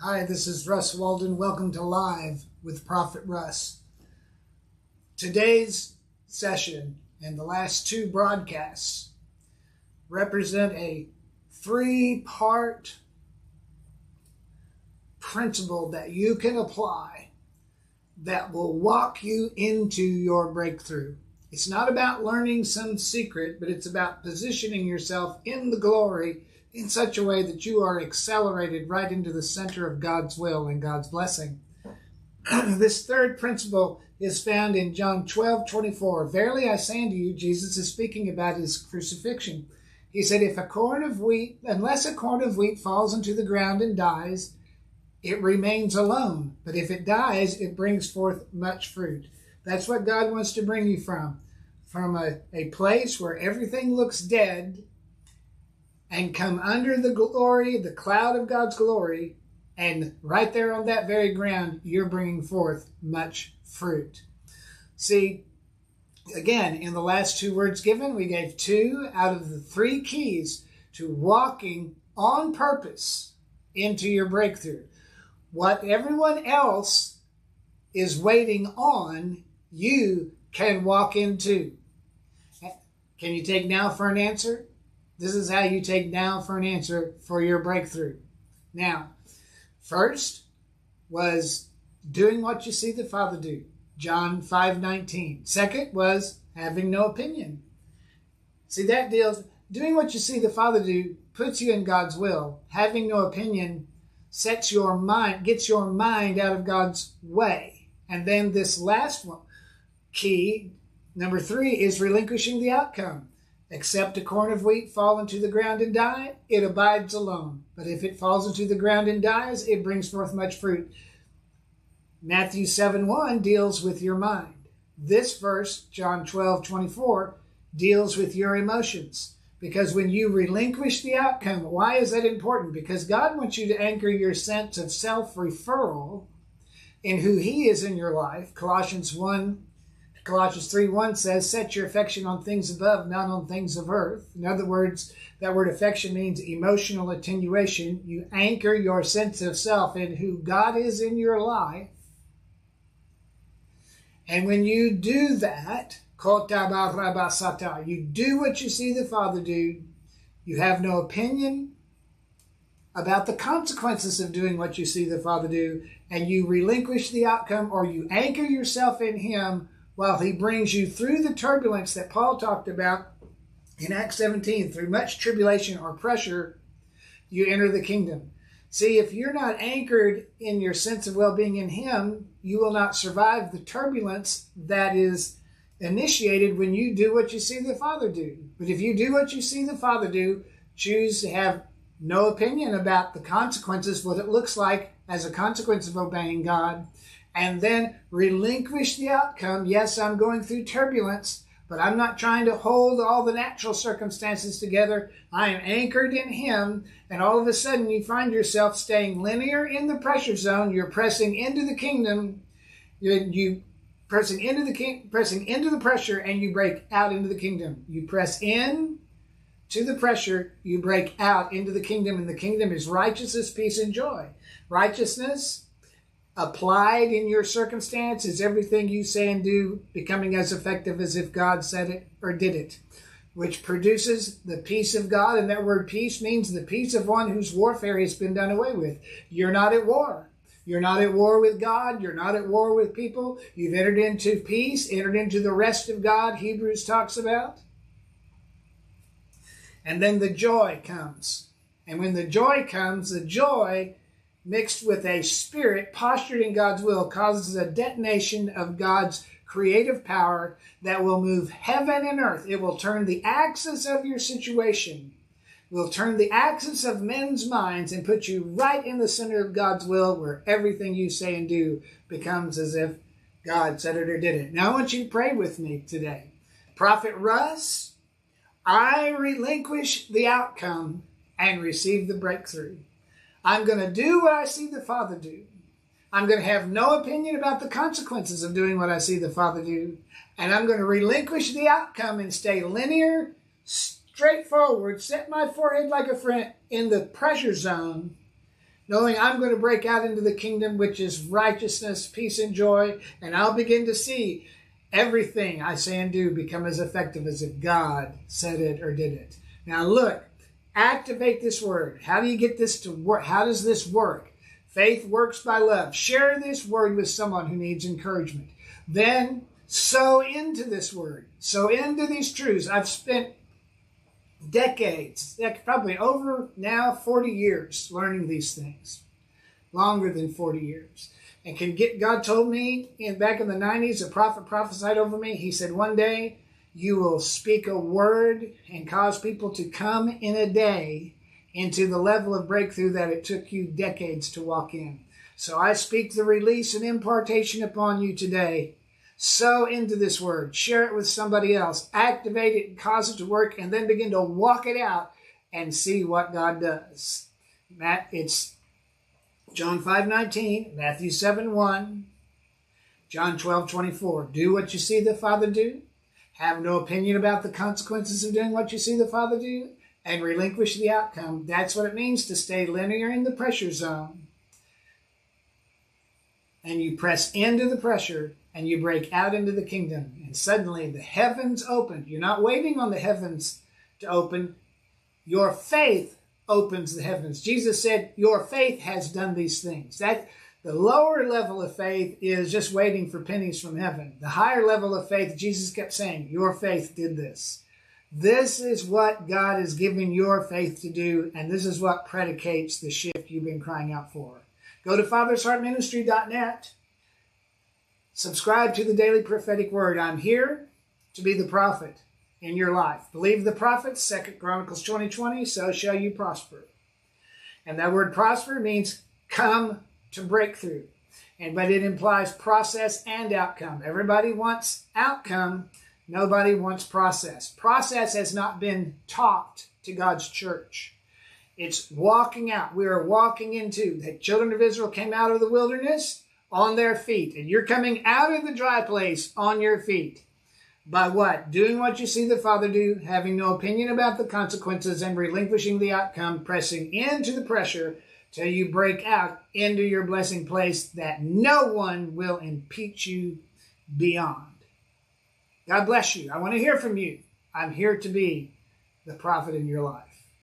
Hi, this is Russ Walden. Welcome to Live with Prophet Russ. Today's session and the last two broadcasts represent a three-part principle that you can apply that will walk you into your breakthrough. It's not about learning some secret, but it's about positioning yourself in the glory in such a way that you are accelerated right into the center of God's will and God's blessing. This third principle is found in John 12:24. Verily I say unto you, Jesus is speaking about his crucifixion. He said, unless a corn of wheat falls into the ground and dies, it remains alone. But if it dies, it brings forth much fruit. That's what God wants to bring you from a place where everything looks dead, and come under the glory, the cloud of God's glory, and right there on that very ground, you're bringing forth much fruit. See, again, in the last two words given, we gave two out of the three keys to walking on purpose into your breakthrough. What everyone else is waiting on, you can walk into. Can you take now for an answer? This is how you take now for an answer for your breakthrough. Now, first was doing what you see the Father do. John 5:19. Second was having no opinion. See, that deals, doing what you see the Father do puts you in God's will. Having no opinion gets your mind out of God's way. And then this last one, key, number 3, is relinquishing the outcome. Except a corn of wheat fall into the ground and die, it abides alone. But if it falls into the ground and dies, it brings forth much fruit. Matthew 7:1 deals with your mind. This verse, John 12:24, deals with your emotions. Because when you relinquish the outcome, why is that important? Because God wants you to anchor your sense of self-referral in who he is in your life. Colossians 3:1 says, set your affection on things above, not on things of earth. In other words, that word affection means emotional attenuation. You anchor your sense of self in who God is in your life. And when you do that, you do what you see the Father do. You have no opinion about the consequences of doing what you see the Father do, and you relinquish the outcome, or you anchor yourself in him while he brings you through the turbulence that Paul talked about in Acts 17. Through much tribulation or pressure, you enter the kingdom. See, if you're not anchored in your sense of well-being in him, you will not survive the turbulence that is initiated when you do what you see the Father do. But if you do what you see the Father do, choose to have no opinion about the consequences, what it looks like as a consequence of obeying God, and then relinquish the outcome. Yes, I'm going through turbulence, but I'm not trying to hold all the natural circumstances together. I am anchored in him, and all of a sudden you find yourself staying linear in the pressure zone. You're pressing into the kingdom. You pressing into the pressure, and you break out into the kingdom. You press in to the pressure, you break out into the kingdom, and the kingdom is righteousness, peace, and joy. Righteousness applied in your circumstance is everything you say and do becoming as effective as if God said it or did it, which produces the peace of God. And that word peace means the peace of one whose warfare has been done away with. You're not at war. You're not at war with God. You're not at war with people. You've entered into peace, entered into the rest of God, Hebrews talks about. And then the joy comes. And when the joy comes, the joy mixed with a spirit postured in God's will causes a detonation of God's creative power that will move heaven and earth. It will turn the axis of your situation, will turn the axis of men's minds, and put you right in the center of God's will, where everything you say and do becomes as if God said it or did it. Now I want you to pray with me today. Prophet Russ, I relinquish the outcome and receive the breakthrough. I'm going to do what I see the Father do. I'm going to have no opinion about the consequences of doing what I see the Father do. And I'm going to relinquish the outcome and stay linear, straightforward, set my forehead like a flint in the pressure zone, knowing I'm going to break out into the kingdom, which is righteousness, peace, and joy, and I'll begin to see everything I say and do become as effective as if God said it or did it. Now look, activate this word. How do you get this to work? How does this work? Faith works by love. Share this word with someone who needs encouragement. Then sow into this word. Sow into these truths. I've spent decades, probably over now 40 years learning these things. Longer than 40 years. And God told me back in the 90s, a prophet prophesied over me. He said, one day you will speak a word and cause people to come in a day into the level of breakthrough that it took you decades to walk in. So I speak the release and impartation upon you today. Sow into this word. Share it with somebody else. Activate it and cause it to work, and then begin to walk it out and see what God does. It's John 5:19, Matthew 7:1, John 12:24. Do what you see the Father do. Have no opinion about the consequences of doing what you see the Father do. And relinquish the outcome. That's what it means to stay linear in the pressure zone. And you press into the pressure and you break out into the kingdom. And suddenly the heavens open. You're not waiting on the heavens to open. Your faith opens the heavens. Jesus said, your faith has done these things. That the lower level of faith is just waiting for pennies from heaven. The higher level of faith, Jesus kept saying, your faith did this. This is what God is giving your faith to do, and this is what predicates the shift you've been crying out for. Go to fathersheartministry.net. Subscribe to the Daily Prophetic Word. I'm here to be the prophet in your life. Believe the prophets, 2 Chronicles 20:20, so shall you prosper. And that word prosper means come to breakthrough. But it implies process and outcome. Everybody wants outcome. Nobody wants process. Process has not been taught to God's church. It's walking out. We are walking into. The children of Israel came out of the wilderness on their feet. And you're coming out of the dry place on your feet. By what? Doing what you see the Father do, having no opinion about the consequences, and relinquishing the outcome, pressing into the pressure till you break out into your blessing place that no one will impeach you beyond. God bless you. I want to hear from you. I'm here to be the prophet in your life.